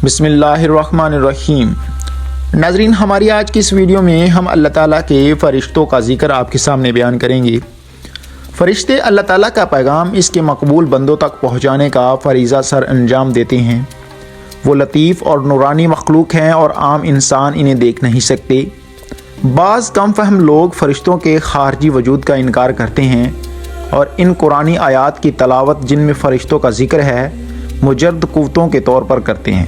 بسم اللہ الرحمن الرحیم۔ ناظرین، ہماری آج کی اس ویڈیو میں ہم اللہ تعالیٰ کے فرشتوں کا ذکر آپ کے سامنے بیان کریں گے۔ فرشتے اللہ تعالیٰ کا پیغام اس کے مقبول بندوں تک پہنچانے کا فریضہ سر انجام دیتے ہیں۔ وہ لطیف اور نورانی مخلوق ہیں اور عام انسان انہیں دیکھ نہیں سکتے۔ بعض کم فہم لوگ فرشتوں کے خارجی وجود کا انکار کرتے ہیں اور ان قرآنی آیات کی تلاوت جن میں فرشتوں کا ذکر ہے مجرد قوتوں کے طور پر کرتے ہیں۔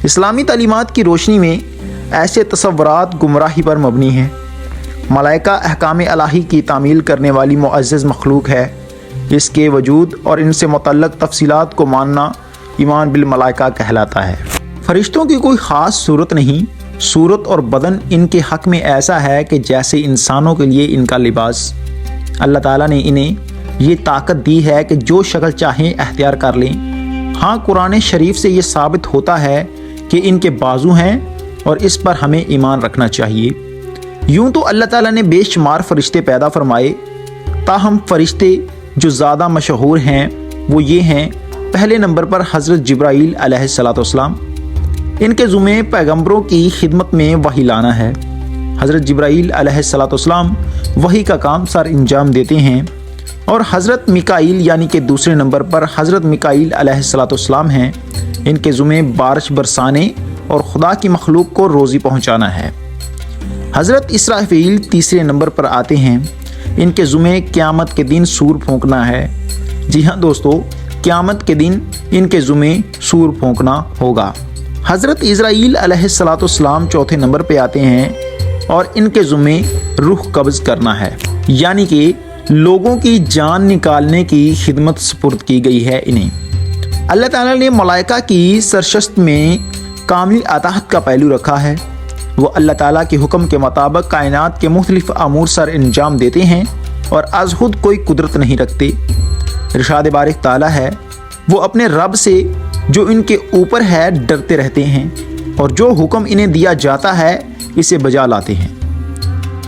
اسلامی تعلیمات کی روشنی میں ایسے تصورات گمراہی پر مبنی ہیں۔ ملائکہ احکام الہی کی تعمیل کرنے والی معزز مخلوق ہے۔ اس کے وجود اور ان سے متعلق تفصیلات کو ماننا ایمان بالملائکہ کہلاتا ہے۔ فرشتوں کی کوئی خاص صورت نہیں، صورت اور بدن ان کے حق میں ایسا ہے کہ جیسے انسانوں کے لیے ان کا لباس۔ اللہ تعالیٰ نے انہیں یہ طاقت دی ہے کہ جو شکل چاہیں اختیار کر لیں۔ ہاں، قرآن شریف سے یہ ثابت ہوتا ہے کہ ان کے بازو ہیں اور اس پر ہمیں ایمان رکھنا چاہیے۔ یوں تو اللہ تعالیٰ نے بے شمار فرشتے پیدا فرمائے، تاہم فرشتے جو زیادہ مشہور ہیں وہ یہ ہیں۔ پہلے نمبر پر حضرت جبرائیل علیہ السلام۔ ان کے ذمہ پیغمبروں کی خدمت میں وحی لانا ہے۔ حضرت جبرائیل علیہ السلام وحی کا کام سر انجام دیتے ہیں، اور حضرت میکائیل یعنی کہ دوسرے نمبر پر حضرت میکائیل علیہ السلام ہیں۔ ان کے ذمہ بارش برسانے اور خدا کی مخلوق کو روزی پہنچانا ہے۔ حضرت اسرافیل تیسرے نمبر پر آتے ہیں۔ ان کے ذمہ قیامت کے دن سور پھونکنا ہے۔ جی ہاں دوستو، قیامت کے دن ان کے ذمہ سور پھونکنا ہوگا۔ حضرت اسرائیل علیہ السلام چوتھے نمبر پہ آتے ہیں اور ان کے ذمہ روح قبض کرنا ہے، یعنی کہ لوگوں کی جان نکالنے کی خدمت سپرد کی گئی ہے انہیں۔ اللہ تعالیٰ نے ملائکہ کی سرشست میں کامل اطاعت کا پہلو رکھا ہے۔ وہ اللہ تعالیٰ کے حکم کے مطابق کائنات کے مختلف امور سر انجام دیتے ہیں اور از خود کوئی قدرت نہیں رکھتے۔ ارشاد بارک تعالیٰ ہے، وہ اپنے رب سے جو ان کے اوپر ہے ڈرتے رہتے ہیں اور جو حکم انہیں دیا جاتا ہے اسے بجا لاتے ہیں۔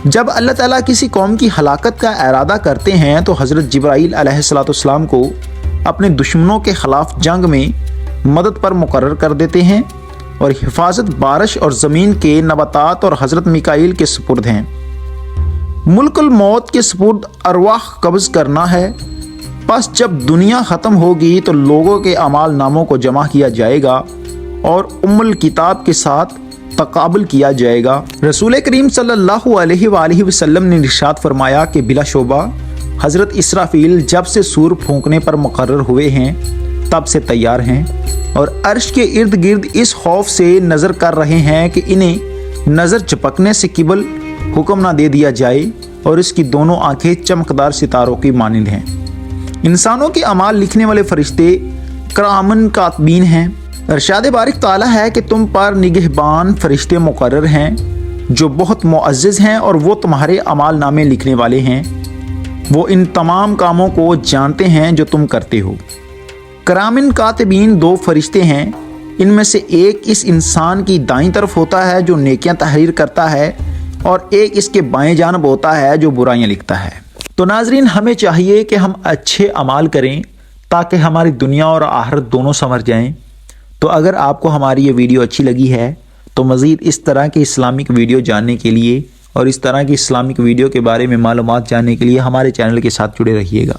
جب اللہ تعالیٰ کسی قوم کی ہلاکت کا ارادہ کرتے ہیں تو حضرت جبرائیل علیہ السلام کو اپنے دشمنوں کے خلاف جنگ میں مدد پر مقرر کر دیتے ہیں، اور حفاظت بارش اور زمین کے نباتات اور حضرت میکائیل کے سپرد ہیں۔ ملک الموت کے سپرد ارواح قبض کرنا ہے۔ پس جب دنیا ختم ہوگی تو لوگوں کے اعمال ناموں کو جمع کیا جائے گا اور الکتاب کے ساتھ تقابل کیا جائے گا۔ رسول کریم صلی اللہ علیہ وآلہ وسلم نے ارشاد فرمایا کہ بلا شبہ حضرت اسرافیل جب سے سور پھونکنے پر مقرر ہوئے ہیں تب سے تیار ہیں، اور عرش کے ارد گرد اس خوف سے نظر کر رہے ہیں کہ انہیں نظر چپکنے سے قبل حکم نہ دے دیا جائے، اور اس کی دونوں آنکھیں چمکدار ستاروں کی مانند ہیں۔ انسانوں کے اعمال لکھنے والے فرشتے کرامن کاتبین ہیں۔ ارشاد بارک تعالیٰ ہے کہ تم پر نگہبان فرشتے مقرر ہیں جو بہت معزز ہیں، اور وہ تمہارے اعمال نامے لکھنے والے ہیں۔ وہ ان تمام کاموں کو جانتے ہیں جو تم کرتے ہو۔ کرامن کاتبین دو فرشتے ہیں۔ ان میں سے ایک اس انسان کی دائیں طرف ہوتا ہے جو نیکیاں تحریر کرتا ہے، اور ایک اس کے بائیں جانب ہوتا ہے جو برائیاں لکھتا ہے۔ تو ناظرین، ہمیں چاہیے کہ ہم اچھے اعمال کریں تاکہ ہماری دنیا اور آخرت دونوں سنور جائیں۔ تو اگر آپ کو ہماری یہ ویڈیو اچھی لگی ہے تو مزید اس طرح کے اسلامک ویڈیو جاننے کے لیے اور اس طرح کی اسلامک ویڈیو کے بارے میں معلومات جاننے کے لیے ہمارے چینل کے ساتھ جڑے رہیے گا۔